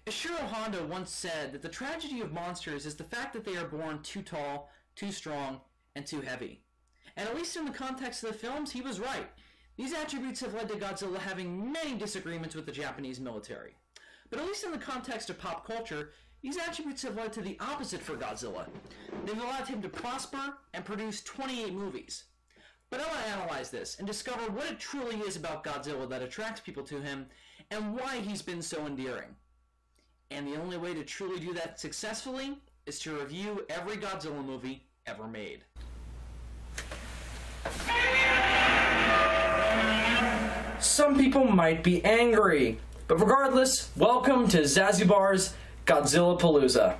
Ishiro Honda once said that the tragedy of monsters is the fact that they are born too tall, too strong, and too heavy. And at least in the context of the films, he was right. These attributes have led to Godzilla having many disagreements with the Japanese military. But at least in the context of pop culture, these attributes have led to the opposite for Godzilla. They've allowed him to prosper and produce 28 movies. But I want to analyze this and discover what it truly is about Godzilla that attracts people to him and why he's been so endearing. And the only way to truly do that successfully is to review every Godzilla movie ever made. Some people might be angry, but regardless, welcome to Zazubaar's Godzilla Palooza.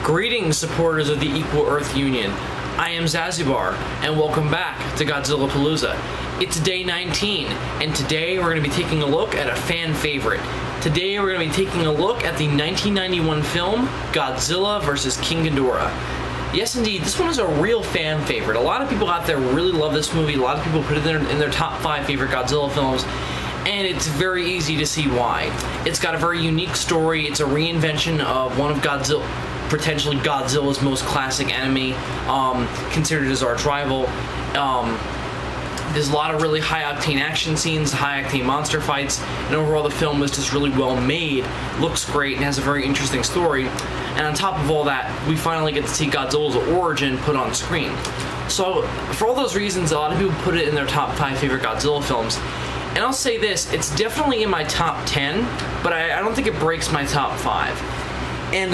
Greetings, supporters of the Equal Earth Union. I am Zazubaar, and welcome back to Godzilla Palooza. It's day 19, and today we're going to be taking a look at a fan favorite. Today we're going to be taking a look at the 1991 film, Godzilla vs. King Ghidorah. Yes, indeed, this one is a real fan favorite. A lot of people out there really love this movie. A lot of people put it in their top 5 favorite Godzilla films, and it's very easy to see why. It's got a very unique story. It's a reinvention of one of potentially Godzilla's most classic enemy, considered his arch rival. There's a lot of really high-octane action scenes, high-octane monster fights, and overall the film is just really well made, looks great, and has a very interesting story. And on top of all that, we finally get to see Godzilla's origin put on screen. So, for all those reasons, a lot of people put it in their top 5 favorite Godzilla films. And I'll say this, it's definitely in my top 10, but I don't think it breaks my top 5. And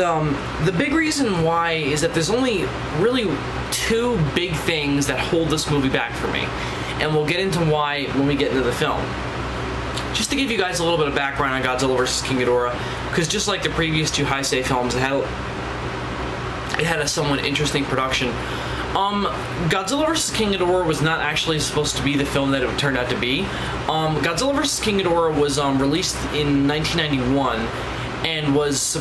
the big reason why is that there's only really 2 big things that hold this movie back for me. And we'll get into why when we get into the film. Just to give you guys a little bit of background on Godzilla vs. King Ghidorah, because just like the previous 2 Heisei films, it had a somewhat interesting production. Godzilla vs. King Ghidorah was not actually supposed to be the film that it turned out to be. Godzilla vs. King Ghidorah was released in 1991, and was the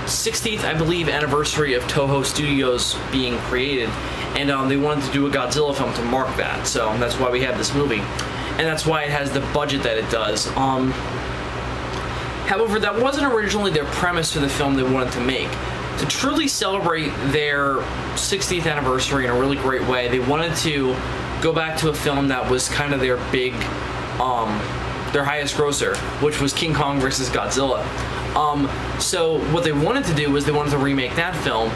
60th, I believe, anniversary of Toho Studios being created, and they wanted to do a Godzilla film to mark that, so that's why we have this movie, and that's why it has the budget that it does. However, that wasn't originally their premise for the film they wanted to make. To truly celebrate their 60th anniversary in a really great way, they wanted to go back to a film that was kind of their big, their highest grosser, which was King Kong vs. Godzilla. So what they wanted to do was they wanted to remake that film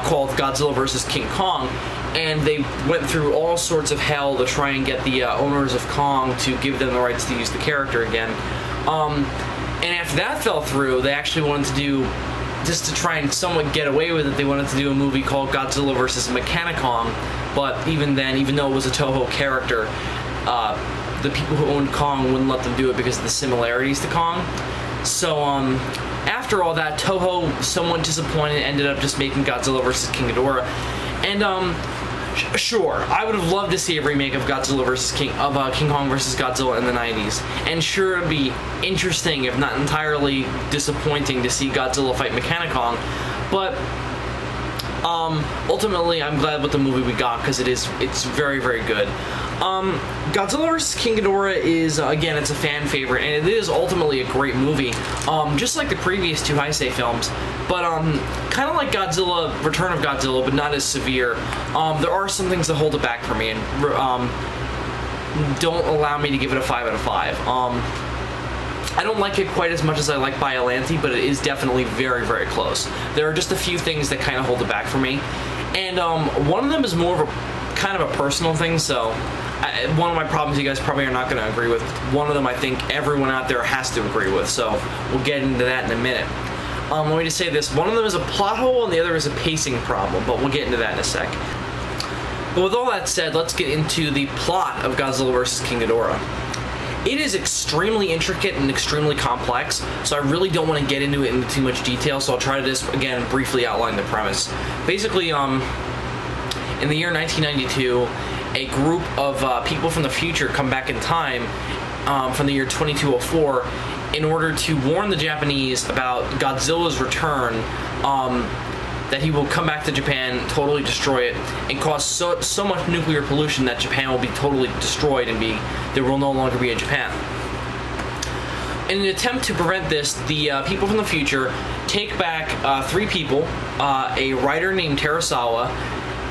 called Godzilla vs. King Kong, and they went through all sorts of hell to try and get the owners of Kong to give them the rights to use the character again. And after that fell through, they actually wanted to do, just to try and somewhat get away with it, they wanted to do a movie called Godzilla vs. Mechanicon, but even then, even though it was a Toho character, the people who owned Kong wouldn't let them do it because of the similarities to Kong. So, after all that, Toho, somewhat disappointed, ended up just making Godzilla vs. King Ghidorah. And, sure, I would have loved to see a remake of Godzilla vs. King Kong vs. Godzilla in the 90s. And sure, it'd be interesting, if not entirely disappointing, to see Godzilla fight Mechanicon. But Ultimately, I'm glad with the movie we got because it's very, very good. Godzilla vs. King Ghidorah is, again, it's a fan favorite, and it is ultimately a great movie, just like the previous two Heisei films, but kind of like Godzilla, Return of Godzilla, but not as severe. There are some things that hold it back for me, and don't allow me to give it a 5 out of 5. I don't like it quite as much as I like Biollante, but it is definitely very, very close. There are just a few things that kind of hold it back for me, and one of them is more of a kind of a personal thing, so one of my problems you guys probably are not going to agree with. One of them I think everyone out there has to agree with, so we'll get into that in a minute. Let me just say this, one of them is a plot hole and the other is a pacing problem, but we'll get into that in a sec. But with all that said, let's get into the plot of Godzilla vs. King Ghidorah. It is extremely intricate and extremely complex, so I really don't want to get into it in too much detail, so I'll try to just, again, briefly outline the premise. Basically, in the year 1992, a group of people from the future come back in time from the year 2204 in order to warn the Japanese about Godzilla's return, that he will come back to Japan, totally destroy it, and cause so much nuclear pollution that Japan will be totally destroyed and there will no longer be a Japan. In an attempt to prevent this, the people from the future take back 3 people, a writer named Terasawa,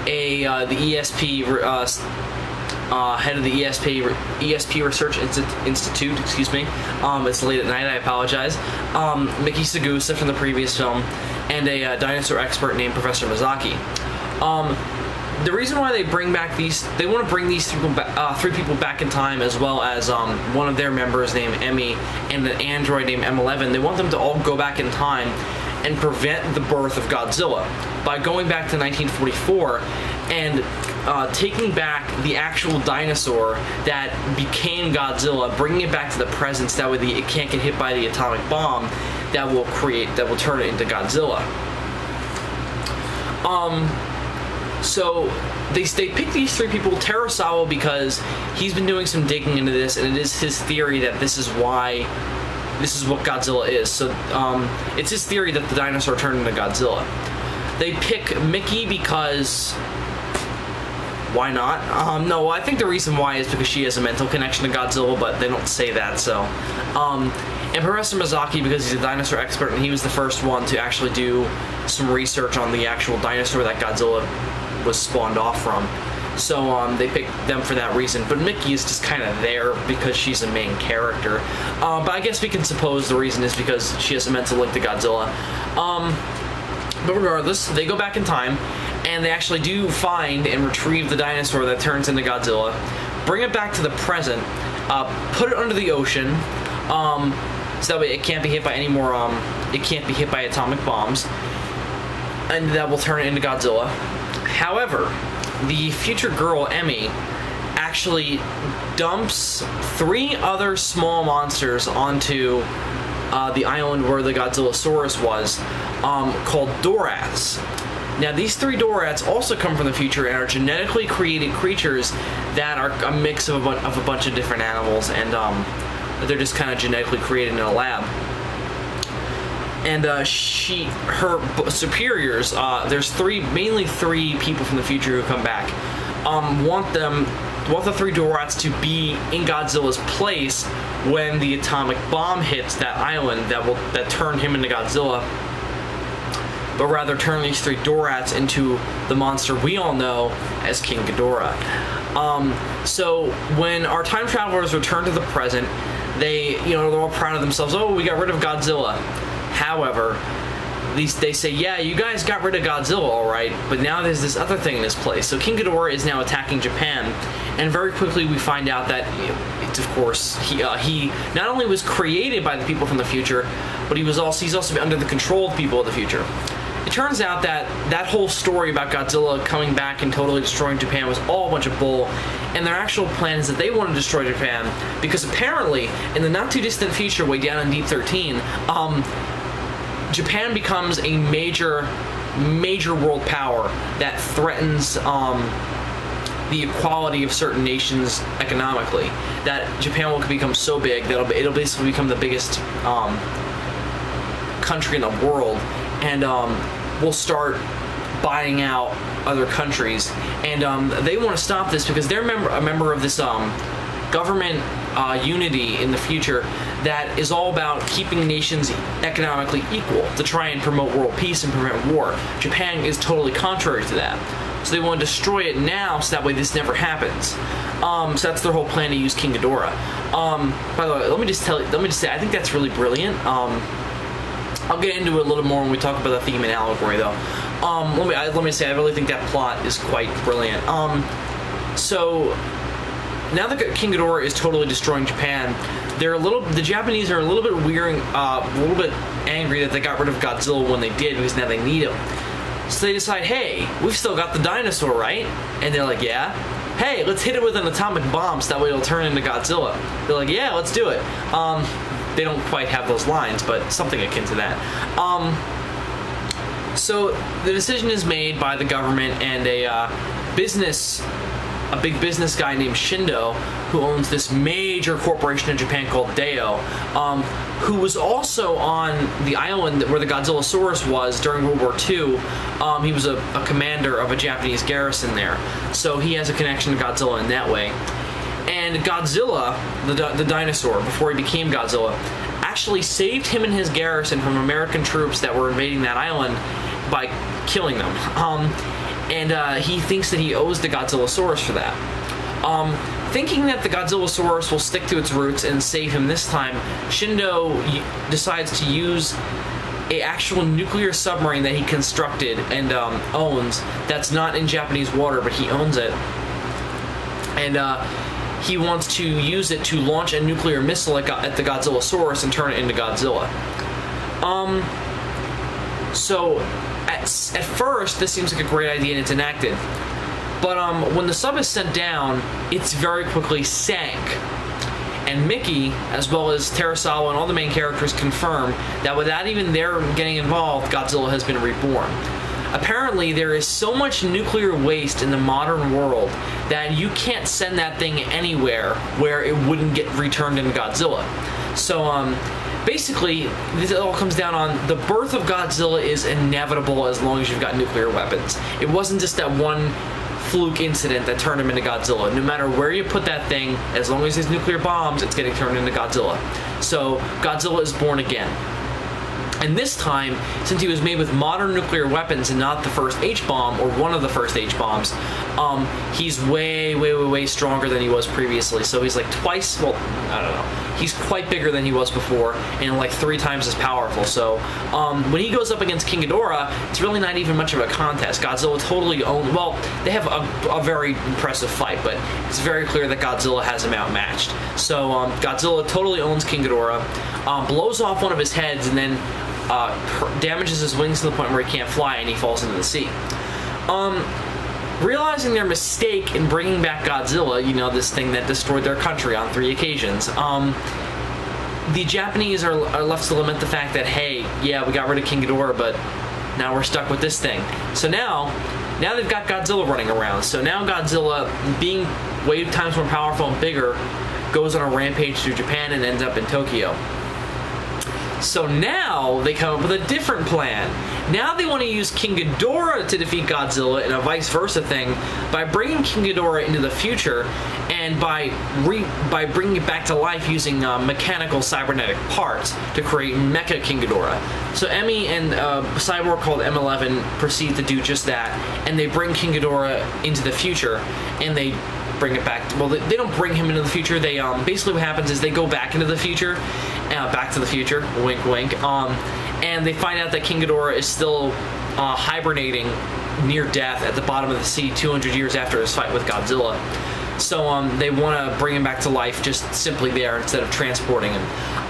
the ESP head of the ESP Research Institute, excuse me. It's late at night, I apologize. Miki Sagusa from the previous film, and a dinosaur expert named Professor Mizaki. The reason why they want to bring these 3 people back in time, as well as one of their members named Emmy and an android named M11. They want them to all go back in time and prevent the birth of Godzilla by going back to 1944 and taking back the actual dinosaur that became Godzilla, bringing it back to the present, so that way it can't get hit by the atomic bomb that will turn it into Godzilla. So they picked these 3 people, Terasawa, because he's been doing some digging into this, and it is his theory that this is what Godzilla is. So it's his theory that the dinosaur turned into Godzilla. They pick Miki because why not? No, I think the reason why is because she has a mental connection to Godzilla, but they don't say that, so. And Professor Mizaki because he's a dinosaur expert, and he was the first one to actually do some research on the actual dinosaur that Godzilla was spawned off from. So they picked them for that reason. But Miki is just kind of there because she's a main character. But I guess we can suppose the reason is because she has a mental link to Godzilla. But regardless, they go back in time, and they actually do find and retrieve the dinosaur that turns into Godzilla, bring it back to the present, put it under the ocean, so that way it can't be hit by any more, it can't be hit by atomic bombs, and that will turn it into Godzilla. However, the future girl, Emmy, actually dumps 3 other small monsters onto the island where the Godzillasaurus was, called Dorats. Now, these 3 Dorats also come from the future and are genetically created creatures that are a mix of a bunch of different animals, and they're just kind of genetically created in a lab. And her superiors, there's mainly three people from the future who come back, want the 3 Dorats to be in Godzilla's place when the atomic bomb hits that island that turn him into Godzilla, but rather turn these 3 Dorats into the monster we all know as King Ghidorah. So when our time travelers return to the present, they're all proud of themselves. Oh, we got rid of Godzilla. However, they say, yeah, you guys got rid of Godzilla, all right, but now there's this other thing in his place. So King Ghidorah is now attacking Japan, and very quickly we find out that, of course, he not only was created by the people from the future, but he's also under the control of people of the future. It turns out that whole story about Godzilla coming back and totally destroying Japan was all a bunch of bull, and their actual plan is that they want to destroy Japan because apparently, in the not-too-distant future, way down in Deep 13, Japan becomes a major world power that threatens the equality of certain nations economically. That Japan will become so big that it'll basically become the biggest country in the world, and will start buying out other countries, and they want to stop this because they're a member of this government unity in the future that is all about keeping nations economically equal to try and promote world peace and prevent war. Japan is totally contrary to that. So they want to destroy it now so that way this never happens. So that's their whole plan, to use King Ghidorah. By the way, let me just say, I think that's really brilliant. I'll get into it a little more when we talk about the theme and allegory, though. Let me say, I really think that plot is quite brilliant. So now that King Ghidorah is totally destroying Japan, the Japanese are a little bit a little bit angry that they got rid of Godzilla when they did, because now they need him. So they decide, hey, we've still got the dinosaur, right? And they're like, yeah. Hey, let's hit it with an atomic bomb so that way it'll turn into Godzilla. They're like, yeah, let's do it. They don't quite have those lines, but something akin to that. So the decision is made by the government and a big business guy named Shindo, who owns this major corporation in Japan called Deo, who was also on the island where the Godzillasaurus was during World War II. He was a commander of a Japanese garrison there, so he has a connection to Godzilla in that way. And Godzilla, the dinosaur, before he became Godzilla, actually saved him and his garrison from American troops that were invading that island by killing them. And he thinks that he owes the Godzillasaurus for that. Thinking that the Godzillasaurus will stick to its roots and save him this time, Shindo decides to use an actual nuclear submarine that he constructed and owns, that's not in Japanese water, but he owns it. And he wants to use it to launch a nuclear missile at the Godzillasaurus and turn it into Godzilla. So at first this seems like a great idea and it's enacted, but when the sub is sent down, it's very quickly sank. And Mickey, as well as Terasawa and all the main characters, confirm that without even their getting involved, Godzilla has been reborn. Apparently, there is so much nuclear waste in the modern world that you can't send that thing anywhere where it wouldn't get returned into Godzilla. So, basically, this all comes down on the birth of Godzilla is inevitable as long as you've got nuclear weapons. It wasn't just that one fluke incident that turned him into Godzilla. No matter where you put that thing, as long as there's nuclear bombs, it's getting turned into Godzilla. So, Godzilla is born again. And this time, since he was made with modern nuclear weapons and not the first H-bomb, or one of the first H-bombs, he's way, way, way, way stronger than he was previously. So he's like twice, well, I don't know. He's quite bigger than he was before, and like 3 times as powerful. So when he goes up against King Ghidorah, it's really not even much of a contest. Godzilla totally owns, well, they have a very impressive fight, but it's very clear that Godzilla has him outmatched. So Godzilla totally owns King Ghidorah, blows off one of his heads, and then damages his wings to the point where he can't fly and he falls into the sea. Realizing their mistake in bringing back Godzilla, you know, this thing that destroyed their country on 3 occasions, the Japanese are left to lament the fact that, hey, yeah, we got rid of King Ghidorah, but now we're stuck with this thing. So now they've got Godzilla running around. So now Godzilla, being way times more powerful and bigger, goes on a rampage through Japan and ends up in Tokyo. So now they come up with a different plan. Now they want to use King Ghidorah to defeat Godzilla in a vice versa thing by bringing King Ghidorah into the future and by bringing it back to life using mechanical cybernetic parts to create Mecha King Ghidorah. So Emmy and a cyborg called M11 proceed to do just that, and they bring King Ghidorah into the future, and they bring it back. Well, they don't bring him into the future. They basically what happens is they go back into the future, Back to the Future, wink, wink. And they find out that King Ghidorah is still hibernating near death at the bottom of the sea 200 years after his fight with Godzilla. So they want to bring him back to life just simply there instead of transporting him.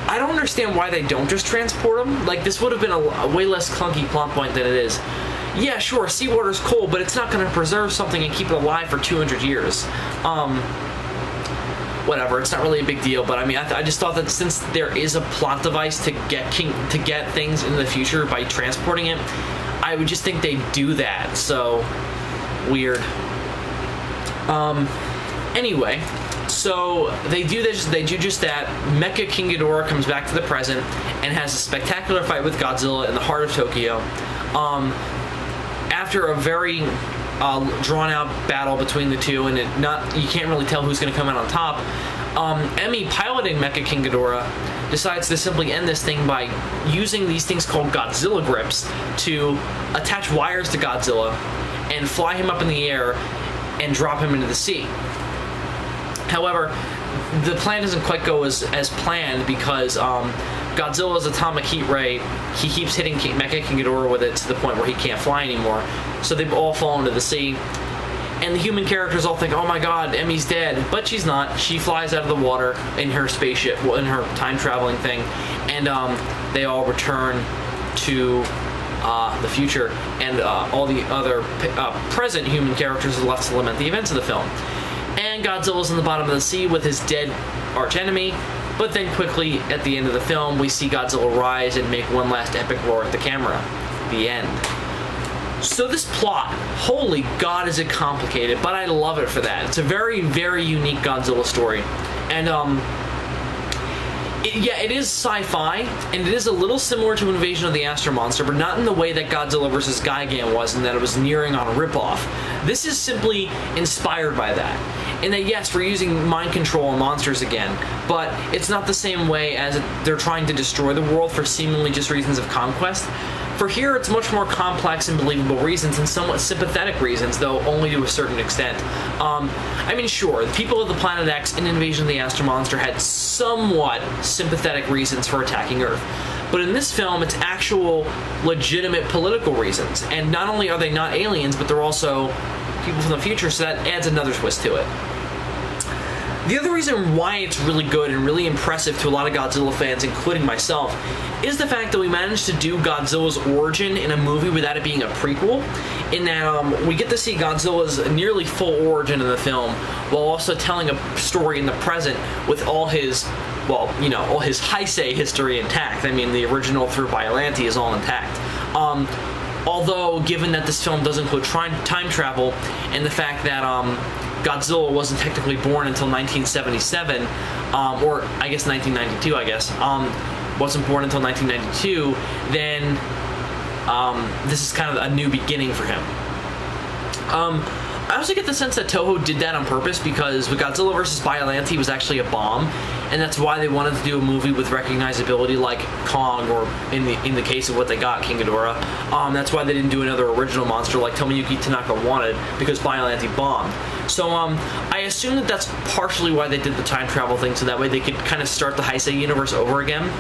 I don't understand why they don't just transport him. Like, this would have been a way less clunky plot point than it is. Yeah, sure, seawater's cold, but it's not going to preserve something and keep it alive for 200 years. Whatever, it's not really a big deal, but I mean, I just thought that since there is a plot device to get things into the future by transporting it, I would just think they'd do that. So weird. Anyway, so they do this. They do just that. Mecha King Ghidorah comes back to the present and has a spectacular fight with Godzilla in the heart of Tokyo. after a very drawn-out battle between the two, and you can't really tell who's going to come out on top, Emmy, piloting Mecha King Ghidorah, decides to simply end this thing by using these things called Godzilla grips to attach wires to Godzilla and fly him up in the air and drop him into the sea. However, the plan doesn't quite go as planned, because Godzilla's atomic heat ray, he keeps hitting Mecha King Ghidorah with it to the point where he can't fly anymore. So they've all fallen into the sea. And the human characters all think, oh my god, Emmy's dead. But she's not. She flies out of the water in her spaceship, well, in her time-traveling thing. And they all return to the future. And all the other present human characters are left to lament the events of the film. And Godzilla's in the bottom of the sea with his dead archenemy. But then quickly, at the end of the film, we see Godzilla rise and make one last epic roar at the camera. The end. So this plot, holy god is it complicated, but I love it for that. It's a very, very unique Godzilla story. And, it is sci-fi, and it is a little similar to Invasion of the Astro Monster, but not in the way that Godzilla vs. Gigan was, in that it was nearing on a ripoff. This is simply inspired by that. In that, yes, we're using mind control and monsters again, but it's not the same way as they're trying to destroy the world for seemingly just reasons of conquest. For here, it's much more complex and believable reasons, and somewhat sympathetic reasons, though only to a certain extent. I mean, sure, the people of the Planet X in Invasion of the Astro Monster had somewhat sympathetic reasons for attacking Earth. But in this film, it's actual, legitimate political reasons. And not only are they not aliens, but they're also people from the future, so that adds another twist to it. The other reason why it's really good and really impressive to a lot of Godzilla fans, including myself, is the fact that we managed to do Godzilla's origin in a movie without it being a prequel, in that we get to see Godzilla's nearly full origin in the film, while also telling a story in the present with all his, well, you know, all his Heisei history intact. I mean, the original through Biollante is all intact. Although, given that this film does include time travel, and the fact that Godzilla wasn't technically born until 1977, or I guess 1992, wasn't born until 1992, then this is kind of a new beginning for him. I also get the sense that Toho did that on purpose, because with Godzilla vs. Biollante was actually a bomb, and that's why they wanted to do a movie with recognizability like Kong, or in the case of what they got, King Ghidorah. That's why they didn't do another original monster like Tomoyuki Tanaka wanted, because Biollante bombed. So I assume that that's partially why they did the time travel thing, so that way they could kind of start the Heisei universe over again.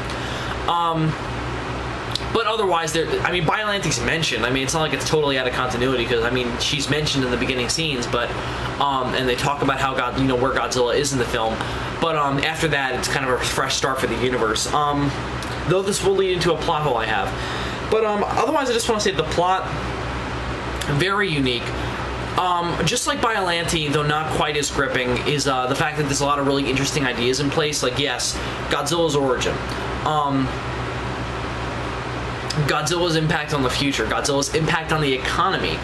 But otherwise, I mean, Biollante's mentioned. I mean, it's not like it's totally out of continuity, because I mean, she's mentioned in the beginning scenes, but and they talk about how where Godzilla is in the film. But after that, it's kind of a fresh start for the universe. Though this will lead into a plot hole I have. But otherwise, I just want to say the plot, very unique. Just like Biollante, though not quite as gripping, is the fact that there's a lot of really interesting ideas in place. Like, yes, Godzilla's origin. Godzilla's impact on the future, Godzilla's impact on the economy.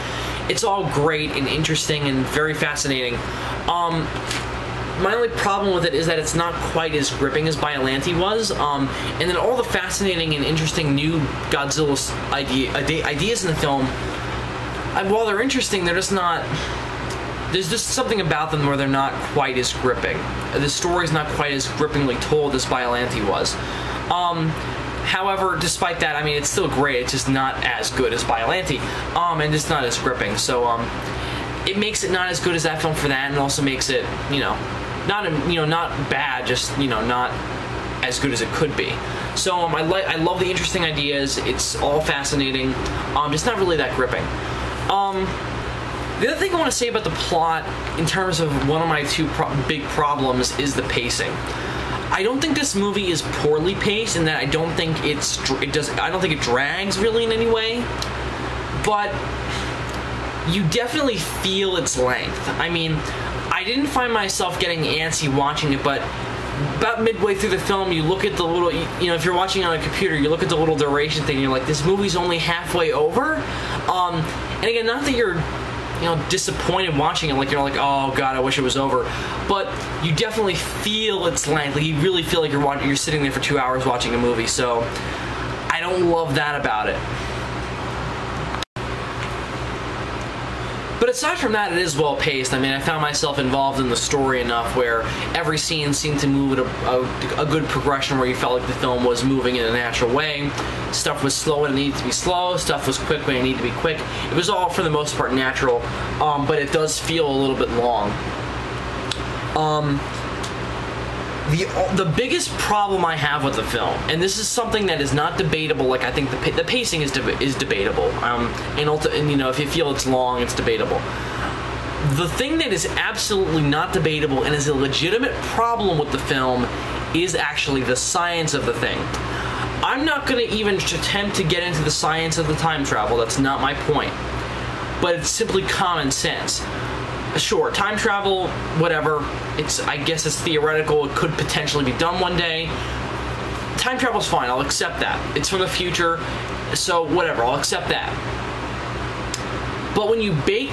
It's all great and interesting and very fascinating. My only problem with it is that it's not quite as gripping as Biollante was, and then all the fascinating and interesting new Godzilla ideas in the film, while they're interesting, they're just not... There's just something about them where they're not quite as gripping. The story's not quite as grippingly told as Biollante was. However, despite that, I mean, it's still great. It's just not as good as Biollante, and it's not as gripping. So, it makes it not as good as that film for that, and also makes it, not bad, just, not as good as it could be. So, I love the interesting ideas. It's all fascinating. Just not really that gripping. The other thing I want to say about the plot, in terms of one of my two big problems, is the pacing. I don't think this movie is poorly paced, in that I don't think I don't think it drags really in any way, but you definitely feel its length. I mean, I didn't find myself getting antsy watching it, but about midway through the film, you look at the little, if you're watching on a computer, you look at the little duration thing, and you're like, this movie's only halfway over. And again, not that you're disappointed watching it, like you're like, oh god, I wish it was over, but you definitely feel its length. Like, you really feel like you're sitting there for 2 hours watching a movie. So I don't love that about it. aside from that, it is well paced. I mean, I found myself involved in the story enough where every scene seemed to move at a good progression where you felt like the film was moving in a natural way. Stuff was slow when it needed to be slow. Stuff was quick when it needed to be quick. It was all, for the most part, natural, but it does feel a little bit long. The biggest problem I have with the film, and this is something that is not debatable, like I think the pacing is debatable, and you know, if you feel it's long, it's debatable. The thing that is absolutely not debatable and is a legitimate problem with the film is actually the science of the thing. I'm not going to even attempt to get into the science of the time travel, that's not my point, but it's simply common sense. Sure, time travel, whatever, I guess it's theoretical, it could potentially be done one day. Time travel's fine, I'll accept that. It's from the future, so whatever, I'll accept that. But when you break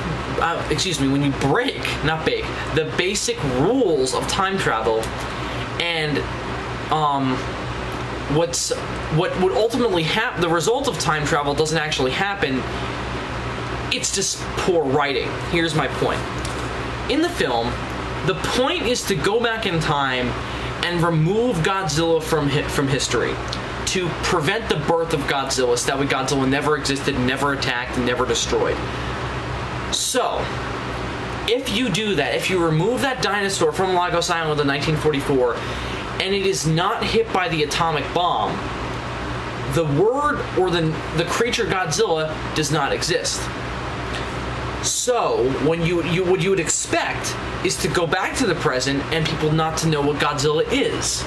the basic rules of time travel, and what would ultimately happen, the result of time travel doesn't actually happen, it's just poor writing. Here's my point. In the film, the point is to go back in time and remove Godzilla from history, to prevent the birth of Godzilla, so that way Godzilla never existed, never attacked, and never destroyed. So, if you do that, if you remove that dinosaur from Lagos Island in 1944, and it is not hit by the atomic bomb, the word or the creature Godzilla does not exist. So, what you would expect is to go back to the present and people not to know what Godzilla is.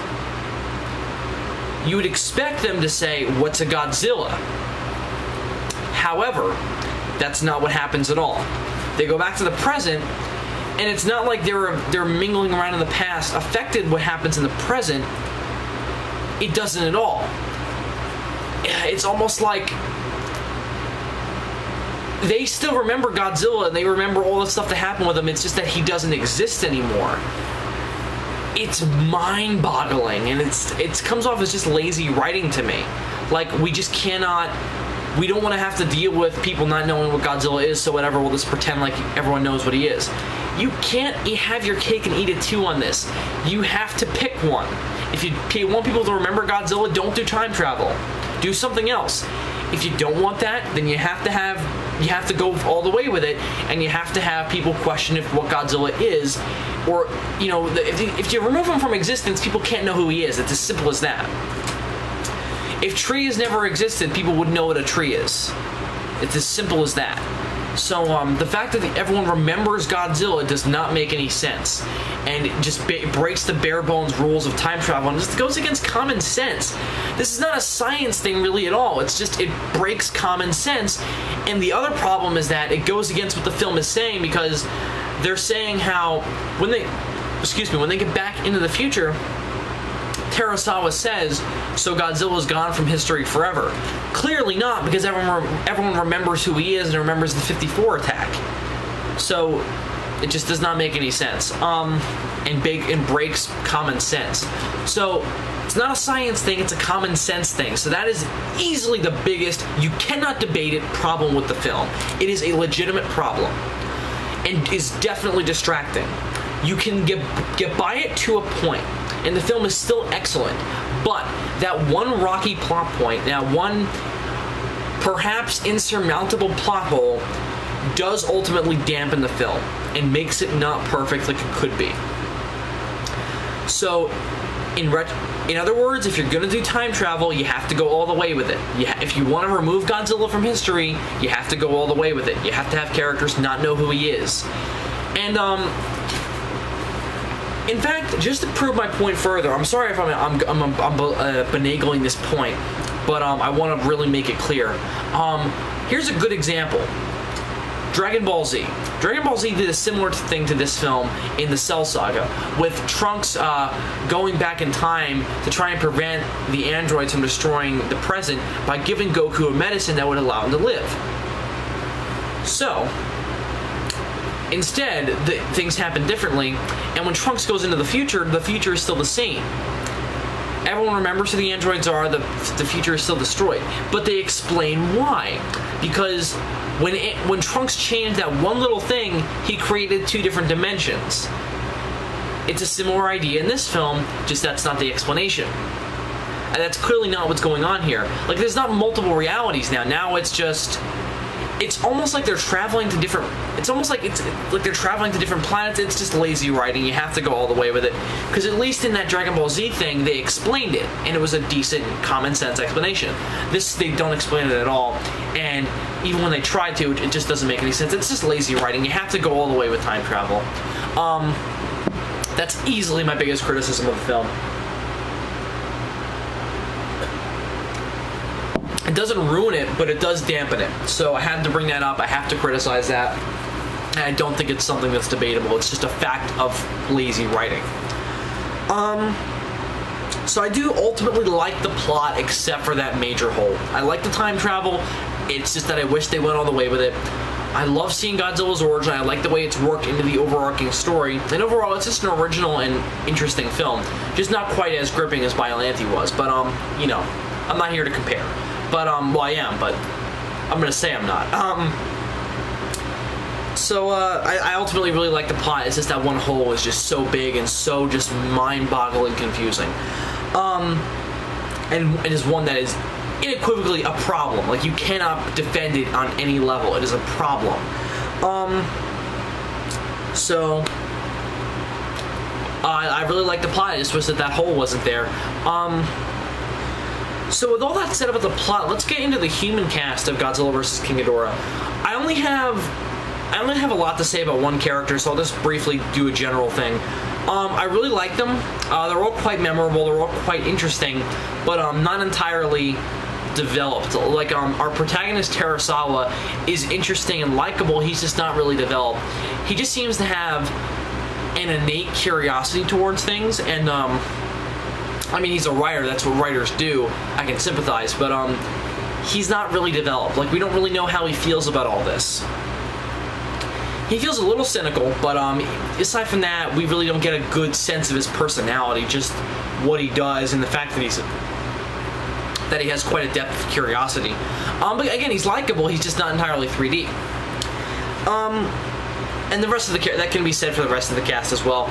You would expect them to say, what's a Godzilla? However, that's not what happens at all. They go back to the present, and it's not like they're mingling around in the past affected what happens in the present. It doesn't at all. It's almost like they still remember Godzilla and they remember all the stuff that happened with him. It's just that he doesn't exist anymore. It's mind-boggling, and it comes off as just lazy writing to me. Like, we just cannot. We don't want to have to deal with people not knowing what Godzilla is, so whatever, we'll just pretend like everyone knows what he is. You can't have your cake and eat it too on this. You have to pick one. If you want people to remember Godzilla, don't do time travel. Do something else. If you don't want that, then you have to go all the way with it, and you have to have people question what Godzilla is, or, you know, if you remove him from existence, people can't know who he is. It's as simple as that. If trees never existed, people wouldn't know what a tree is. It's as simple as that. So the fact that everyone remembers Godzilla does not make any sense, and it just breaks the bare bones rules of time travel, and just goes against common sense. This is not a science thing really at all. It's just, it breaks common sense. And the other problem is that it goes against what the film is saying, because they're saying how when they get back into the future, Terasawa says, so Godzilla's gone from history forever. Clearly not, because everyone remembers who he is and remembers the 54 attack. So it just does not make any sense. And breaks common sense. So it's not a science thing, it's a common sense thing. So that is easily the biggest, you cannot debate it, problem with the film. It is a legitimate problem, and is definitely distracting. You can get by it to a point, and the film is still excellent, but that one rocky plot point, that one perhaps insurmountable plot hole, does ultimately dampen the film and makes it not perfect like it could be. So, in other words, if you're gonna do time travel, you have to go all the way with it. If you want to remove Godzilla from history, you have to go all the way with it. You have to have characters not know who he is. And in fact, just to prove my point further, I'm sorry if I'm benagling this point, but I want to really make it clear. Here's a good example. Dragon Ball Z. Dragon Ball Z did a similar thing to this film in the Cell Saga, with Trunks going back in time to try and prevent the androids from destroying the present by giving Goku a medicine that would allow him to live. So, instead, things happen differently, and when Trunks goes into the future is still the same. Everyone remembers who the androids are, the future is still destroyed. But they explain why. Because When Trunks changed that one little thing, he created 2 different dimensions. It's a similar idea in this film, just that's not the explanation. And that's clearly not what's going on here. Like, there's not multiple realities now. Now it's just... It's almost like they're traveling to different... It's almost like they're traveling to different planets. It's just lazy writing. You have to go all the way with it. Because at least in that Dragon Ball Z thing, they explained it. And it was a decent, common sense explanation. This, they don't explain it at all. And even when they try to, it just doesn't make any sense. It's just lazy writing. You have to go all the way with time travel. That's easily my biggest criticism of the film. It doesn't ruin it, but it does dampen it. So I had to bring that up. I have to criticize that. And I don't think it's something that's debatable. It's just a fact of lazy writing. So I do ultimately like the plot, except for that major hole. I like the time travel. It's just that I wish they went all the way with it. I love seeing Godzilla's origin. I like the way it's worked into the overarching story. And overall, it's just an original and interesting film. Just not quite as gripping as Biollante was. But, you know, I'm not here to compare. But, well, I am, but I'm gonna say I'm not. I ultimately really like the plot. It's just that one hole is just so big and so just mind-boggling confusing. And it is one that is unequivocally a problem. Like, you cannot defend it on any level. It is a problem. I really like the plot. I just wish that hole wasn't there. So with all that said about the plot, let's get into the human cast of Godzilla vs. King Ghidorah. I only have a lot to say about one character, so I'll just briefly do a general thing. I really like them. They're all quite memorable. They're all quite interesting, but not entirely developed. Like, our protagonist Terasawa is interesting and likable. He's just not really developed. He just seems to have an innate curiosity towards things, and I mean, he's a writer. That's what writers do. I can sympathize, but he's not really developed. Like, we don't really know how he feels about all this. He feels a little cynical, but aside from that, we really don't get a good sense of his personality, just what he does and the fact that he has quite a depth of curiosity. But again, he's likable. He's just not entirely 3D. And the rest of that can be said for the rest of the cast as well.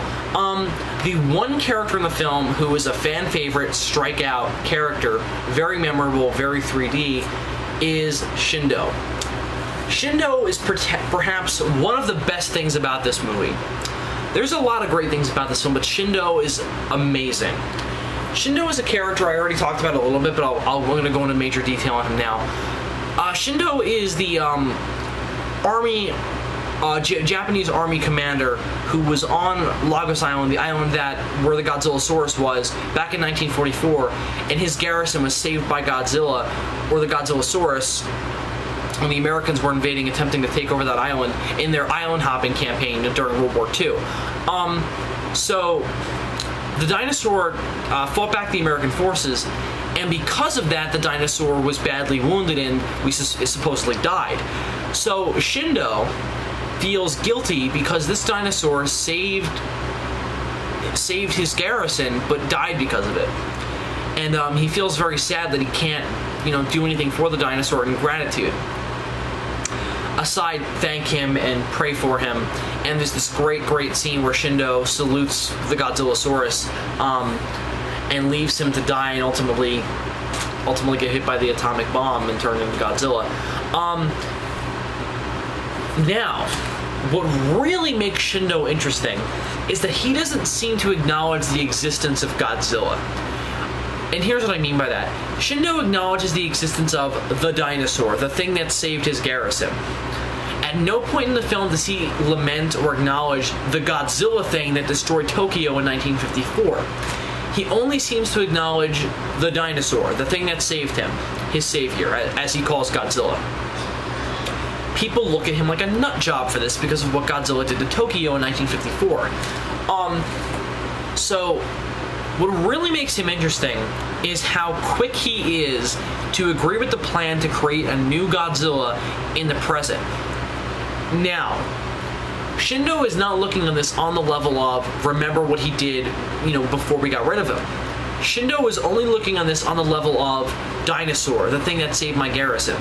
The one character in the film who is a fan favorite, strikeout character, very memorable, very 3D, is Shindo. Shindo is perhaps one of the best things about this movie. There's a lot of great things about this film, but Shindo is amazing. Shindo is a character I already talked about a little bit, but we're going to go into major detail on him now. Shindo is the Japanese army commander who was on Lagos Island, the island where the Godzillasaurus was, back in 1944, and his garrison was saved by Godzilla, or the Godzillasaurus, when the Americans were attempting to take over that island in their island hopping campaign during World War II. So the dinosaur fought back the American forces, and because of that, the dinosaur was badly wounded and supposedly died. So Shindo feels guilty because this dinosaur saved his garrison but died because of it, and he feels very sad that he can't, do anything for the dinosaur in gratitude aside thank him and pray for him. And there's this great scene where Shindo salutes the Godzillasaurus and leaves him to die and ultimately get hit by the atomic bomb and turn into Godzilla. Now, what really makes Shindo interesting is that he doesn't seem to acknowledge the existence of Godzilla. And here's what I mean by that. Shindo acknowledges the existence of the dinosaur, the thing that saved his garrison. At no point in the film does he lament or acknowledge the Godzilla thing that destroyed Tokyo in 1954. He only seems to acknowledge the dinosaur, the thing that saved him, his savior, as he calls Godzilla. People look at him like a nut job for this because of what Godzilla did to Tokyo in 1954. So what really makes him interesting is how quick he is to agree with the plan to create a new Godzilla in the present. Now, Shindo is not looking on this on the level of remember what he did, before we got rid of him. Shindo is only looking on this on the level of dinosaur, the thing that saved my garrison.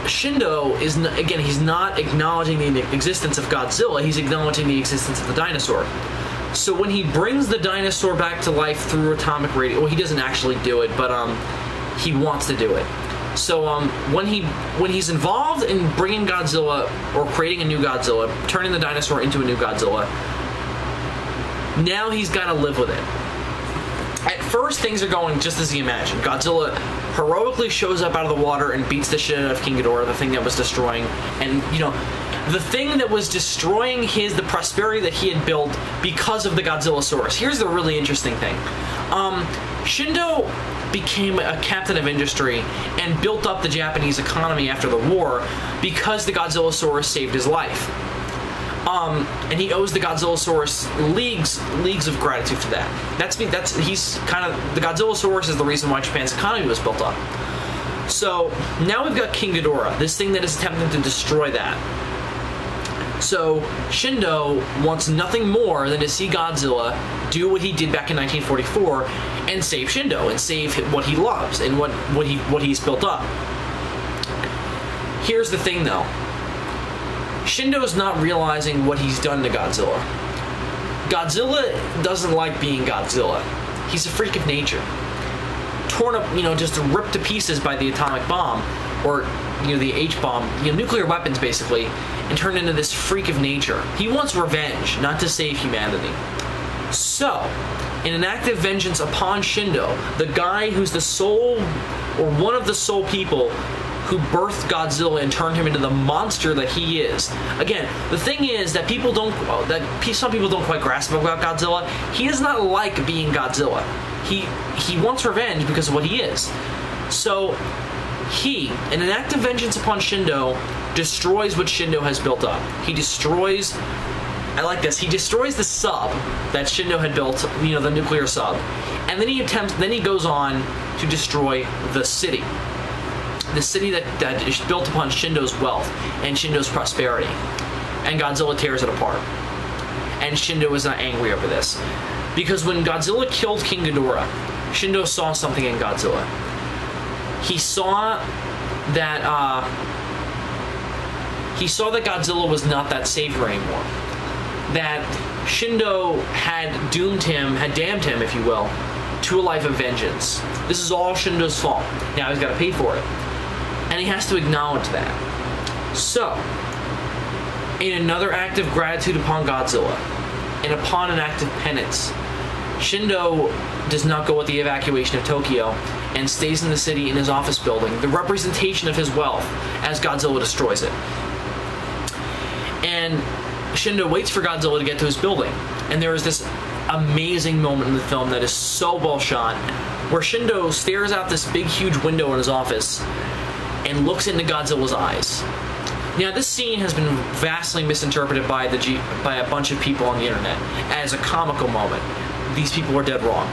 Shindo is, again, he's not acknowledging the existence of Godzilla, he's acknowledging the existence of the dinosaur. So when he brings the dinosaur back to life through atomic radio, well, he doesn't actually do it, but he wants to do it. So when he's involved in bringing Godzilla, or creating a new Godzilla, turning the dinosaur into a new Godzilla, now he's got to live with it. At first, things are going just as he imagined. Godzilla heroically shows up out of the water and beats the shit out of King Ghidorah, the thing that was destroying, and the thing that was destroying the prosperity that he had built because of the Godzillasaurus. Here's the really interesting thing. Shindo became a captain of industry and built up the Japanese economy after the war because the Godzillasaurus saved his life. And he owes the Godzillasaurus leagues of gratitude for that. He's kind of, the Godzillasaurus is the reason why Japan's economy was built up. So now we've got King Ghidorah, this thing that is attempting to destroy that. So Shindo wants nothing more than to see Godzilla do what he did back in 1944 and save Shindo and save what he loves and what he's built up. Here's the thing though. Shindo's not realizing what he's done to Godzilla. Godzilla doesn't like being Godzilla. He's a freak of nature. Torn up, just ripped to pieces by the atomic bomb, or the H-bomb, nuclear weapons basically, and turned into this freak of nature. He wants revenge, not to save humanity. So, in an act of vengeance upon Shindo, the guy who's the sole, or one of the sole people who birthed Godzilla and turned him into the monster that he is. Again, the thing is that some people don't quite grasp about Godzilla. He does not like being Godzilla. He wants revenge because of what he is. So he, in an act of vengeance upon Shindo, destroys what Shindo has built up. He destroys, I like this, he destroys the sub that Shindo had built, the nuclear sub. And then he goes on to destroy the city. The city that is built upon Shindo's wealth and Shindo's prosperity. And Godzilla tears it apart. And Shindo is not angry over this. Because when Godzilla killed King Ghidorah, Shindo saw something in Godzilla. He saw that Godzilla was not that savior anymore. That Shindo had damned him, if you will, to a life of vengeance. This is all Shindo's fault. Now he's got to pay for it. And he has to acknowledge that. So, in another act of gratitude upon Godzilla, and upon an act of penance, Shindo does not go with the evacuation of Tokyo and stays in the city in his office building, the representation of his wealth, as Godzilla destroys it. And Shindo waits for Godzilla to get to his building, and there is this amazing moment in the film that is so well shot, where Shindo stares out this big huge window in his office and looks into Godzilla's eyes. Now, this scene has been vastly misinterpreted by a bunch of people on the internet as a comical moment. These people are dead wrong.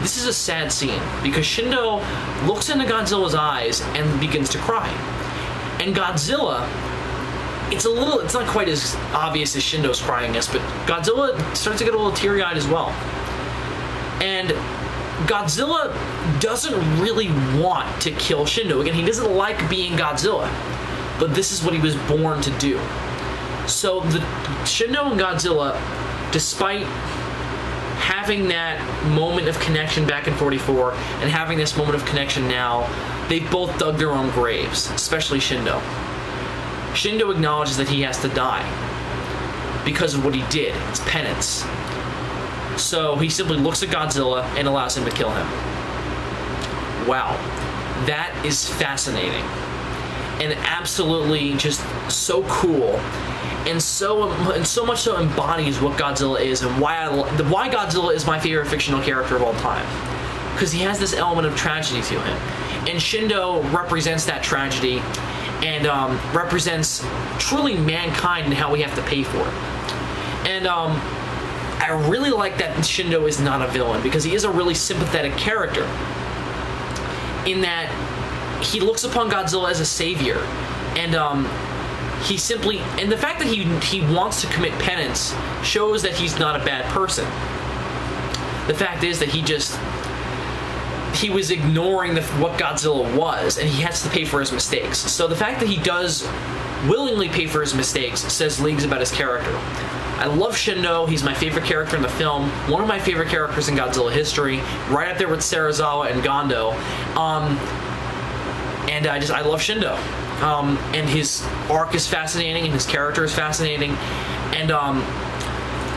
This is a sad scene because Shindo looks into Godzilla's eyes and begins to cry. And Godzilla, it's not quite as obvious as Shindo's cryingness, but Godzilla starts to get a little teary-eyed as well. And Godzilla doesn't really want to kill Shindo. Again, he doesn't like being Godzilla, but this is what he was born to do. So Shindo and Godzilla, despite having that moment of connection back in 44 and having this moment of connection now, they both dug their own graves, especially Shindo. Shindo acknowledges that he has to die because of what he did. It's penance. So he simply looks at Godzilla and allows him to kill him. Wow. That is fascinating. And absolutely just so cool. And so much so embodies what Godzilla is and why Godzilla is my favorite fictional character of all time. Because he has this element of tragedy to him. And Shindo represents that tragedy and represents truly mankind and how we have to pay for it. And I really like that Shindo is not a villain because he is a really sympathetic character in that he looks upon Godzilla as a savior, and the fact that he wants to commit penance shows that he's not a bad person. The fact is that he was ignoring what Godzilla was, and he has to pay for his mistakes. So the fact that he does willingly pay for his mistakes says leagues about his character. I love Shindo. He's my favorite character in the film. One of my favorite characters in Godzilla history. Right up there with Serizawa and Gondo. And I love Shindo. And his arc is fascinating, and his character is fascinating. And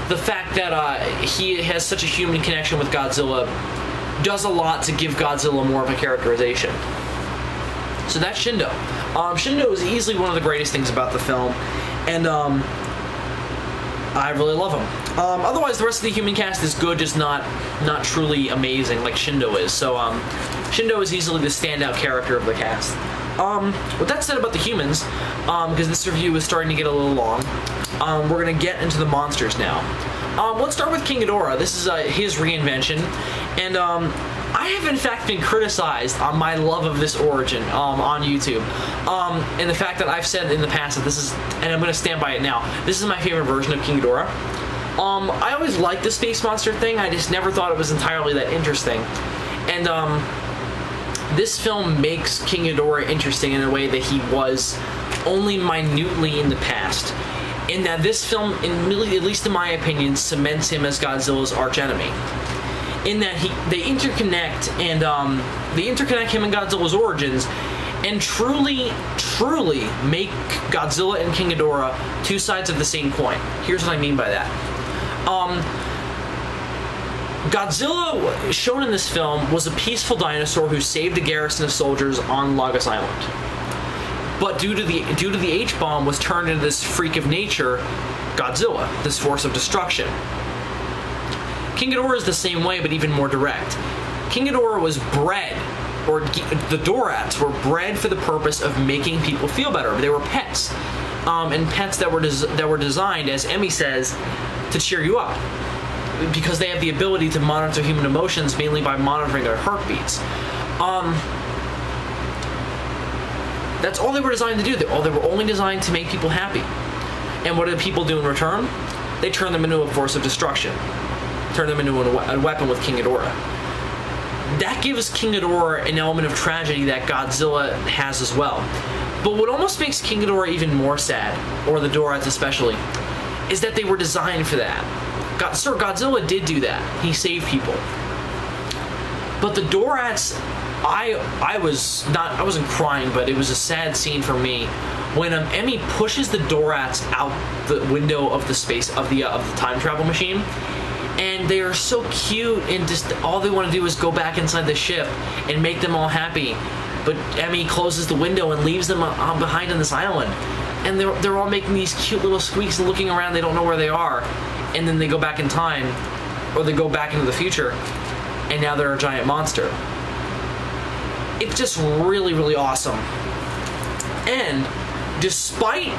the fact that he has such a human connection with Godzilla does a lot to give Godzilla more of a characterization. So that's Shindo. Shindo is easily one of the greatest things about the film. And I really love him. Otherwise, the rest of the human cast is good, just not truly amazing like Shindo is. So Shindo is easily the standout character of the cast. With that said about the humans, because this review is starting to get a little long, we're going to get into the monsters now. Let's start with King Ghidorah. This is his reinvention, and I have in fact been criticized on my love of this origin on YouTube, and the fact that I've said in the past that this is, and I'm going to stand by it now, this is my favorite version of King Ghidorah. I always liked the space monster thing, I just never thought it was entirely that interesting, and this film makes King Ghidorah interesting in a way that he was only minutely in the past. In that this film, at least in my opinion, cements him as Godzilla's archenemy. In that they interconnect, and they interconnect him and Godzilla's origins, and truly make Godzilla and King Ghidorah two sides of the same coin. Here's what I mean by that. Godzilla, shown in this film, was a peaceful dinosaur who saved a garrison of soldiers on Lagos Island. But due to the H-bomb, was turned into this freak of nature, Godzilla, this force of destruction. King Ghidorah is the same way, but even more direct. King Ghidorah was bred, or the Dorats were bred for the purpose of making people feel better. They were pets, and pets that were designed, as Emmy says, to cheer you up, because they have the ability to monitor human emotions mainly by monitoring their heartbeats. That's all they were designed to do. They were only designed to make people happy. And what do people do in return? They turn them into a force of destruction. Turn them into a weapon with King Ghidorah. That gives King Ghidorah an element of tragedy that Godzilla has as well. But what almost makes King Ghidorah even more sad, or the Dorats especially, is that they were designed for that. Godzilla did do that. He saved people. But the Dorats, I wasn't crying, but it was a sad scene for me when Emmy pushes the Dorats out the window of the time travel machine, and they are so cute, and just all they want to do is go back inside the ship and make them all happy. But Emmy closes the window and leaves them behind on this island, and they're all making these cute little squeaks and looking around. They don't know where they are, and then they go back in time, or they go back into the future, and now they're a giant monster. It's just really awesome. And despite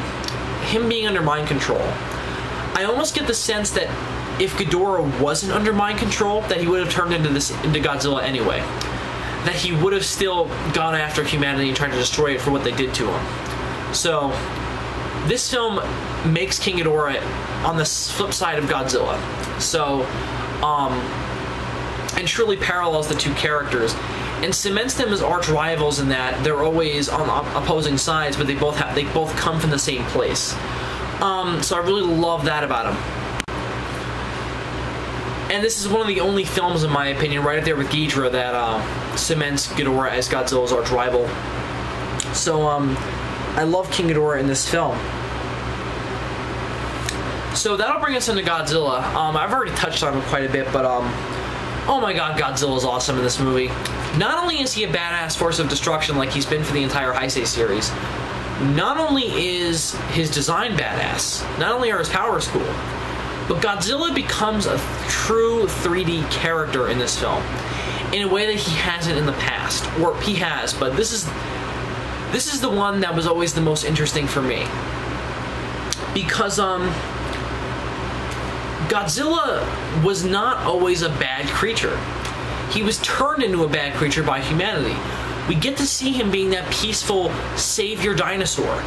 him being under mind control, I almost get the sense that if Ghidorah wasn't under mind control, that he would have turned into Godzilla anyway. That he would have still gone after humanity and tried to destroy it for what they did to him. So this film makes King Ghidorah on the flip side of Godzilla. So and truly parallels the two characters, and cements them as arch rivals in that they're always on opposing sides, but they both come from the same place. So I really love that about him. And this is one of the only films, in my opinion, right up there with Ghidorah, that cements Ghidorah as Godzilla's arch rival. So I love King Ghidorah in this film. So that'll bring us into Godzilla. I've already touched on him quite a bit, but oh my god, Godzilla is awesome in this movie. Not only is he a badass force of destruction like he's been for the entire Heisei series, not only is his design badass, not only are his powers cool, but Godzilla becomes a true 3D character in this film in a way that he hasn't in the past. Or he has, but this is the one that was always the most interesting for me. Because Godzilla was not always a bad creature. He was turned into a bad creature by humanity. We get to see him being that peaceful savior dinosaur.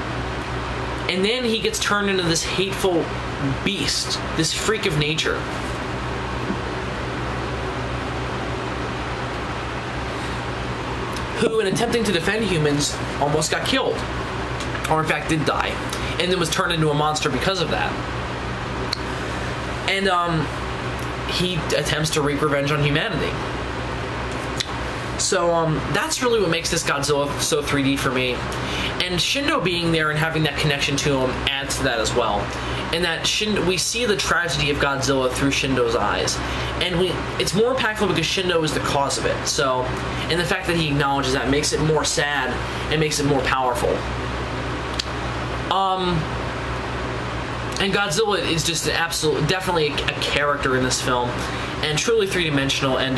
And then he gets turned into this hateful beast, this freak of nature. who, in attempting to defend humans, almost got killed, or in fact did die, and then was turned into a monster because of that. And he attempts to wreak revenge on humanity. So that's really what makes this Godzilla so 3D for me. And Shindo being there and having that connection to him adds to that as well. And that we see the tragedy of Godzilla through Shindo's eyes. And it's more impactful because Shindo is the cause of it. So, and the fact that he acknowledges that makes it more sad and makes it more powerful. And Godzilla is just definitely a character in this film, and truly three-dimensional. And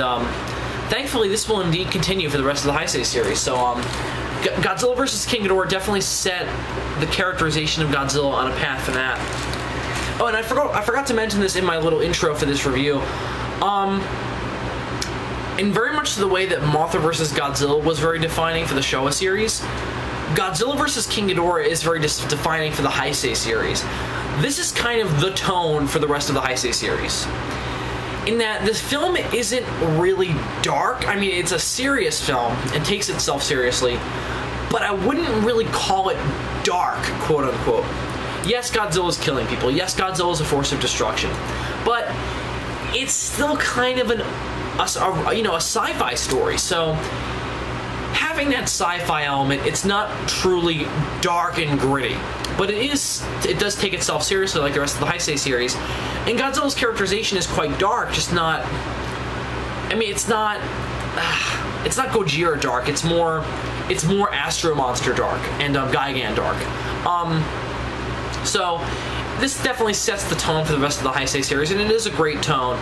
thankfully, this will indeed continue for the rest of the Heisei series. So, Godzilla vs. King Ghidorah definitely set the characterization of Godzilla on a path for that. Oh, and I forgot to mention this in my little intro for this review. In very much the way that Mothra vs. Godzilla was very defining for the Showa series, Godzilla vs. King Ghidorah is very defining for the Heisei series. This is kind of the tone for the rest of the Heisei series. In that this film isn't really dark. I mean, it's a serious film and takes itself seriously, but I wouldn't really call it dark, quote unquote. Yes, Godzilla's killing people. Yes, Godzilla's a force of destruction, but it's still kind of a sci-fi story. So having that sci-fi element, it's not truly dark and gritty, but it does take itself seriously like the rest of the Heisei series. And Godzilla's characterization is quite dark, just not, I mean, it's not Gojira dark, it's more Astro Monster dark and Gigan dark. So this definitely sets the tone for the rest of the Heisei series, and it is a great tone.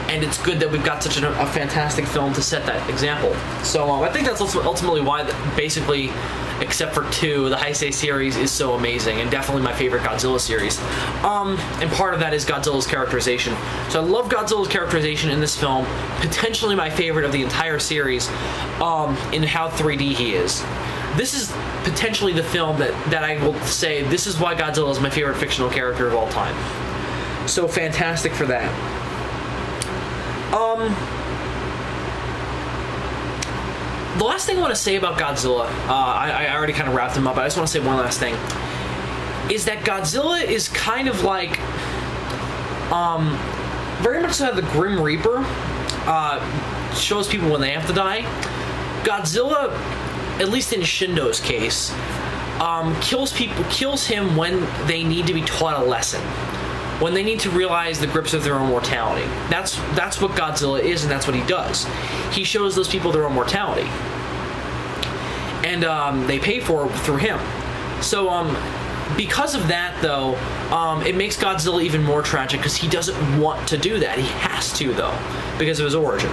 And it's good that we've got such a fantastic film to set that example. So I think that's ultimately why, basically, except for 2, the Heisei series is so amazing, and definitely my favorite Godzilla series. And part of that is Godzilla's characterization. So I love Godzilla's characterization in this film, potentially my favorite of the entire series, in how 3D he is. This is potentially the film that I will say, this is why Godzilla is my favorite fictional character of all time. So fantastic for that. The last thing I want to say about Godzilla, I already kind of wrapped him up, but I just want to say one last thing, is that Godzilla is kind of like, very much so the Grim Reaper shows people when they have to die. Godzilla, at least in Shindo's case, kills him when they need to be taught a lesson, when they need to realize the grips of their own mortality. That's what Godzilla is, and that's what he does. He shows those people their own mortality, and they pay for it through him. So because of that, though, it makes Godzilla even more tragic, because he doesn't want to do that. He has to, though, because of his origin.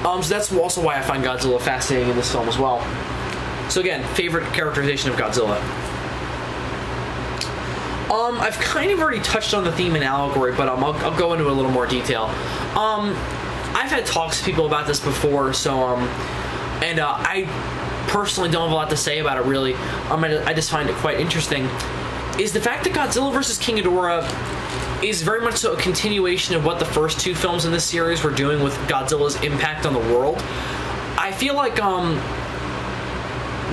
So that's also why I find Godzilla fascinating in this film as well. So again, favorite characterization of Godzilla. I've kind of already touched on the theme and allegory, but I'll go into a little more detail. I've had talks to people about this before, so and I personally don't have a lot to say about it, really. I just find it quite interesting. Is the fact that Godzilla vs. King Ghidorah is very much so a continuation of what the first 2 films in this series were doing with Godzilla's impact on the world. I feel like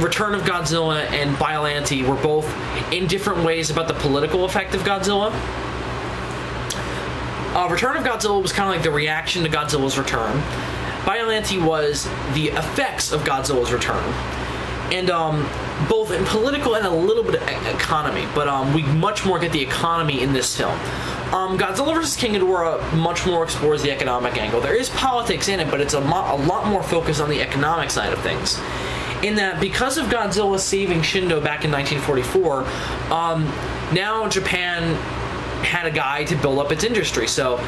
Return of Godzilla and Biollante were both in different ways about the political effect of Godzilla. Return of Godzilla was kind of like the reaction to Godzilla's return. Biollante was the effects of Godzilla's return. And both in political and a little bit of economy, but we much more get the economy in this film. Godzilla vs. King Ghidorah much more explores the economic angle. There is politics in it, but it's a lot more focused on the economic side of things. In that, because of Godzilla saving Shindo back in 1944, now Japan had a guy to build up its industry. So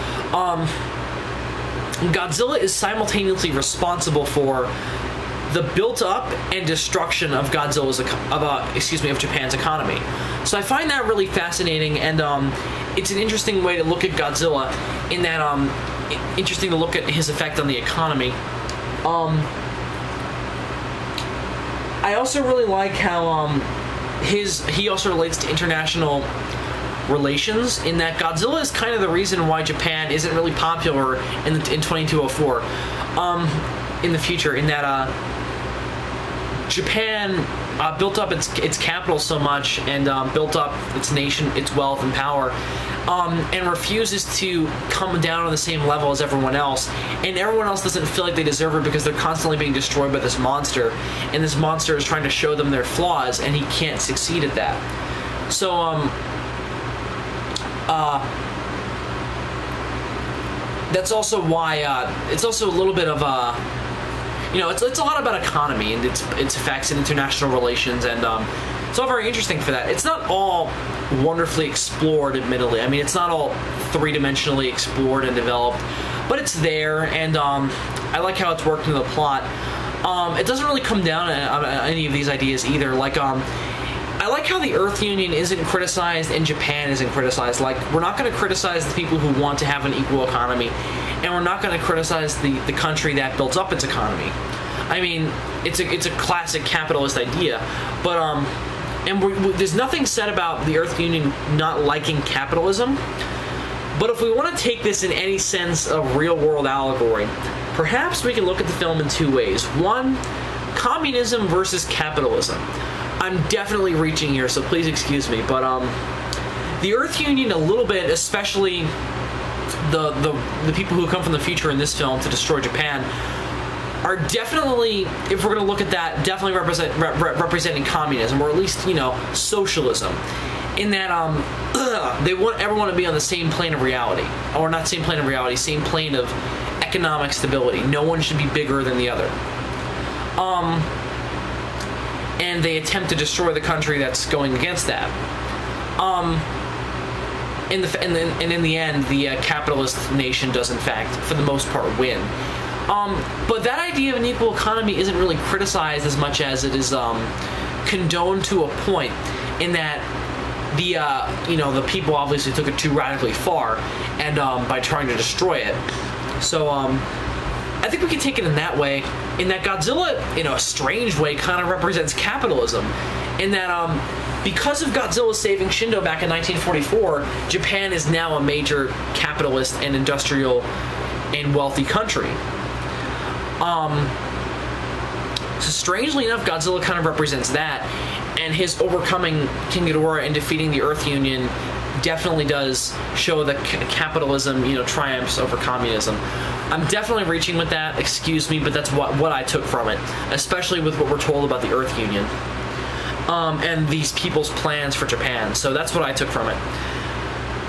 Godzilla is simultaneously responsible for the built-up and destruction of of Japan's economy. So I find that really fascinating, and it's an interesting way to look at Godzilla. In that, interesting to look at his effect on the economy. I also really like how he also relates to international relations, in that Godzilla is kind of the reason why Japan isn't really popular in 2204. in the future, in that Japan built up its capital so much and built up its nation, its wealth and power, and refuses to come down on the same level as everyone else, and everyone else doesn't feel like they deserve it because they're constantly being destroyed by this monster, and this monster is trying to show them their flaws, and he can't succeed at that. So that's also why it's also a little bit of a, you know, it's a lot about economy and its effects and international relations, and it's all very interesting for that. It's not all wonderfully explored, admittedly. I mean, it's not all three-dimensionally explored and developed, but it's there, and I like how it's worked into the plot. It doesn't really come down on any of these ideas either. Like, I like how the Earth Union isn't criticized and Japan isn't criticized. Like, we're not going to criticize the people who want to have an equal economy, and we're not going to criticize the country that built up its economy. I mean, it's a classic capitalist idea, but there's nothing said about the Earth Union not liking capitalism. But if we want to take this in any sense of real-world allegory, perhaps we can look at the film in two ways. One, communism versus capitalism. I'm definitely reaching here, so please excuse me, but the Earth Union a little bit, especially the people who come from the future in this film to destroy Japan, are definitely, if we're going to look at that, definitely representing communism, or at least, you know, socialism, in that they want everyone to be on the same plane of reality, or not same plane of reality, same plane of economic stability. No one should be bigger than the other. And they attempt to destroy the country that's going against that. In the end, the capitalist nation does, in fact, for the most part, win. But that idea of an equal economy isn't really criticized as much as it is condoned to a point, in that the the people obviously took it too radically far, and by trying to destroy it. So I think we can take it in that way, in that Godzilla, in a strange way, kind of represents capitalism, in that because of Godzilla saving Shindo back in 1944, Japan is now a major capitalist and industrial and wealthy country. So strangely enough, Godzilla kind of represents that, and his overcoming King Ghidorah and defeating the Earth Union definitely does show that capitalism, you know, triumphs over communism. I'm definitely reaching with that, excuse me, but that's what I took from it, especially with what we're told about the Earth Union, and these people's plans for Japan. So that's what I took from it.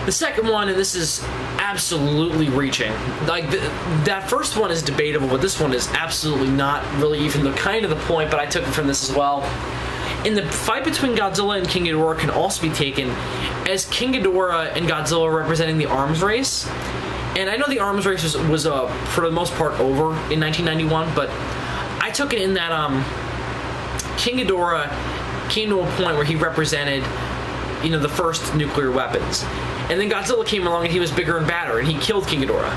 The second one, and this is absolutely reaching, like that first one is debatable, but this one is absolutely not really even the kind of the point, but I took it from this as well. In the fight between Godzilla and King Ghidorah can also be taken as King Ghidorah and Godzilla representing the arms race. And I know the arms race was for the most part over in 1991, but I took it in that King Ghidorah came to a point where he represented, you know, the first nuclear weapons. And then Godzilla came along and he was bigger and badder, and he killed King Ghidorah.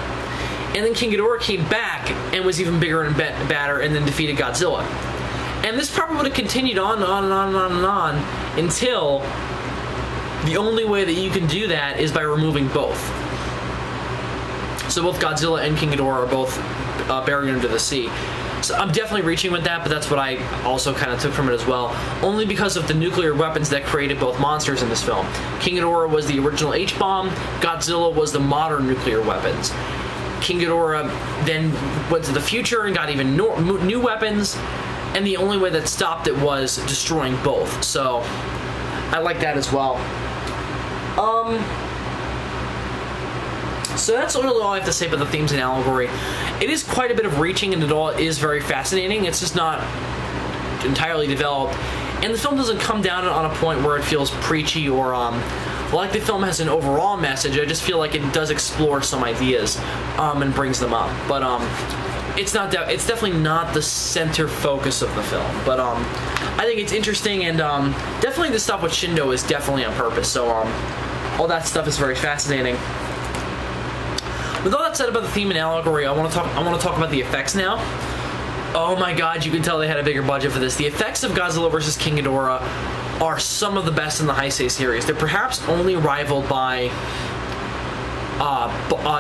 And then King Ghidorah came back and was even bigger and badder, and then defeated Godzilla. And this probably would have continued on and on and on and on and on until the only way that you can do that is by removing both. So both Godzilla and King Ghidorah are both buried under the sea. So I'm definitely reaching with that, but that's what I also kind of took from it as well. Only because of the nuclear weapons that created both monsters in this film. King Ghidorah was the original H-bomb, Godzilla was the modern nuclear weapons. King Ghidorah then went to the future and got even new weapons, and the only way that stopped it was destroying both. So I like that as well. So that's really all I have to say about the themes and allegory. It is quite a bit of reaching, and it all is very fascinating. It's just not entirely developed, and the film doesn't come down on a point where it feels preachy or like the film has an overall message. I just feel like it does explore some ideas and brings them up, but it's definitely not the center focus of the film. But I think it's interesting, and definitely the stuff with Shindo is definitely on purpose. So all that stuff is very fascinating. With all that said about the theme and allegory, I want to talk about the effects now. Oh my God, you can tell they had a bigger budget for this. The effects of Godzilla vs. King Ghidorah are some of the best in the Heisei series. They're perhaps only rivaled by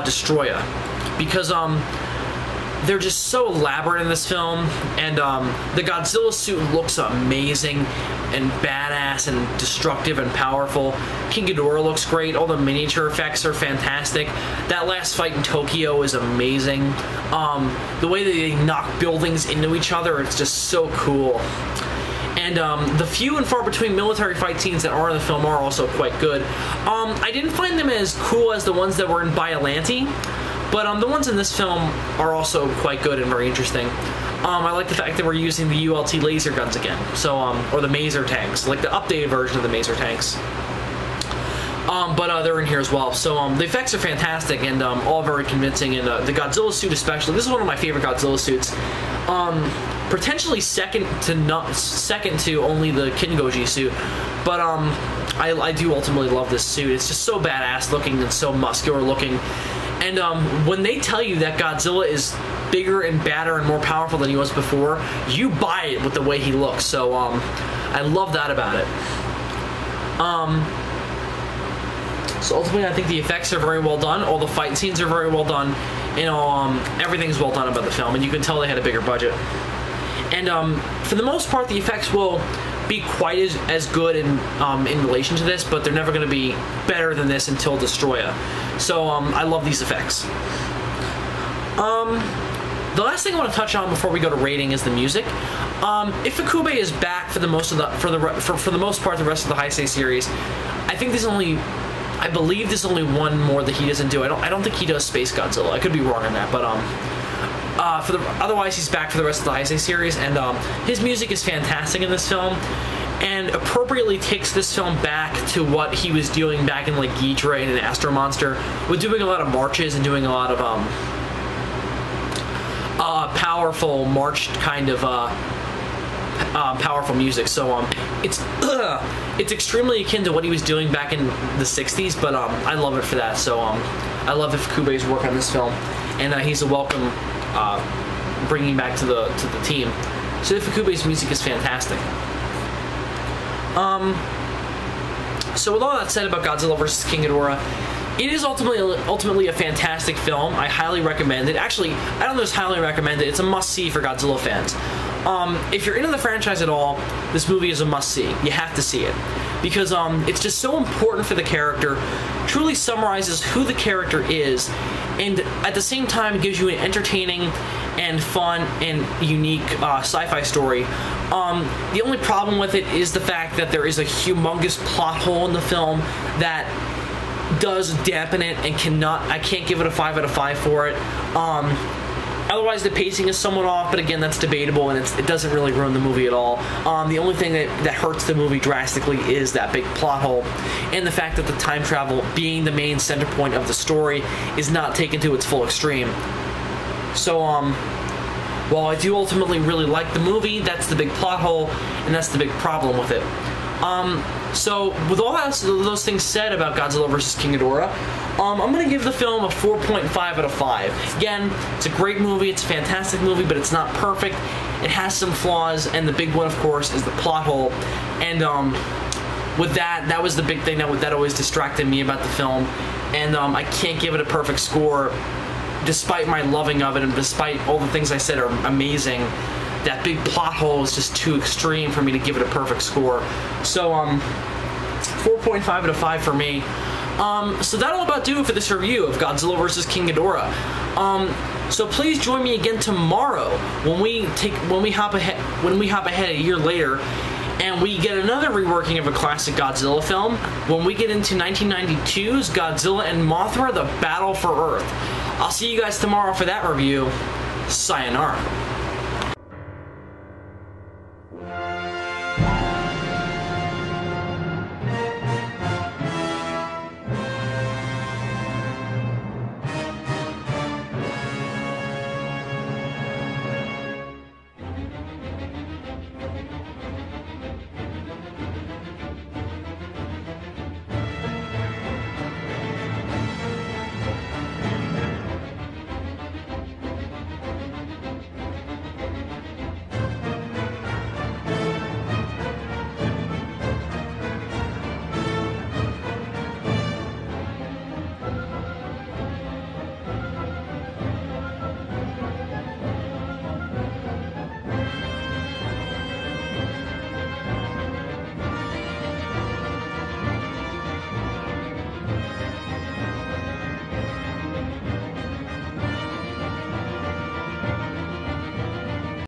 Destroya, because they're just so elaborate in this film, and the Godzilla suit looks amazing and badass and destructive and powerful. King Ghidorah looks great. All the miniature effects are fantastic. That last fight in Tokyo is amazing. The way that they knock buildings into each other, it's just so cool. And the few and far between military fight scenes that are in the film are also quite good. I didn't find them as cool as the ones that were in Biollante, but the ones in this film are also quite good and very interesting. I like the fact that we're using the ULT laser guns again, so or the Maser tanks, like the updated version of the Maser tanks. But they're in here as well. So the effects are fantastic and all very convincing. And the Godzilla suit especially, this is one of my favorite Godzilla suits. Potentially second to only the Kingoji suit, but I do ultimately love this suit. It's just so badass looking and so muscular looking. And when they tell you that Godzilla is bigger and badder and more powerful than he was before, you buy it with the way he looks. So I love that about it. So ultimately, I think the effects are very well done. All the fight scenes are very well done. You know, everything's well done about the film, and you can tell they had a bigger budget. And for the most part, the effects will be quite as good in relation to this, but they're never going to be better than this until Destroya. So I love these effects. The last thing I want to touch on before we go to rating is the music. Ifukube is back for the most part the rest of the Heisei series. I believe there's only one more that he doesn't do. I don't think he does Space Godzilla. I could be wrong on that, but otherwise he's back for the rest of the Heisei series, and his music is fantastic in this film, and appropriately takes this film back to what he was doing back in like Ghidorah and Astro Monster, with doing a lot of marches and doing a lot of powerful march kind of powerful music. So it's extremely akin to what he was doing back in the 60s, but I love it for that. So I love Ifukube's work on this film, and he's a welcome bringing back to the team. So Ifukube's music is fantastic. So with all that said about Godzilla vs. King Ghidorah, it is ultimately a fantastic film. I highly recommend it. Actually, I don't just highly recommend it. It's a must-see for Godzilla fans. If you're into the franchise at all, this movie is a must-see. You have to see it. Because it's just so important for the character, truly summarizes who the character is, and at the same time gives you an entertaining and fun and unique sci-fi story. The only problem with it is the fact that there is a humongous plot hole in the film that does dampen it, and I can't give it a 5 out of 5 for it. Otherwise, the pacing is somewhat off, but again, that's debatable, and it doesn't really ruin the movie at all. The only thing that hurts the movie drastically is that big plot hole, and the fact that the time travel, being the main center point of the story, is not taken to its full extreme. So, while I do ultimately really like the movie, that's the big plot hole, and that's the big problem with it. So, with all those things said about Godzilla vs. King Ghidorah, I'm going to give the film a 4.5 out of 5. Again, it's a great movie, it's a fantastic movie, but it's not perfect. It has some flaws, and the big one, of course, is the plot hole. And with that was the big thing that always distracted me about the film. And I can't give it a perfect score, despite my loving of it, and despite all the things I said are amazing. That big plot hole is just too extreme for me to give it a perfect score. So, 4.5 out of 5 for me. So that'll about do it for this review of Godzilla vs. King Ghidorah. So please join me again tomorrow when we hop ahead a year later, and we get another reworking of a classic Godzilla film when we get into 1992's Godzilla and Mothra: The Battle for Earth. I'll see you guys tomorrow for that review. Sayonara.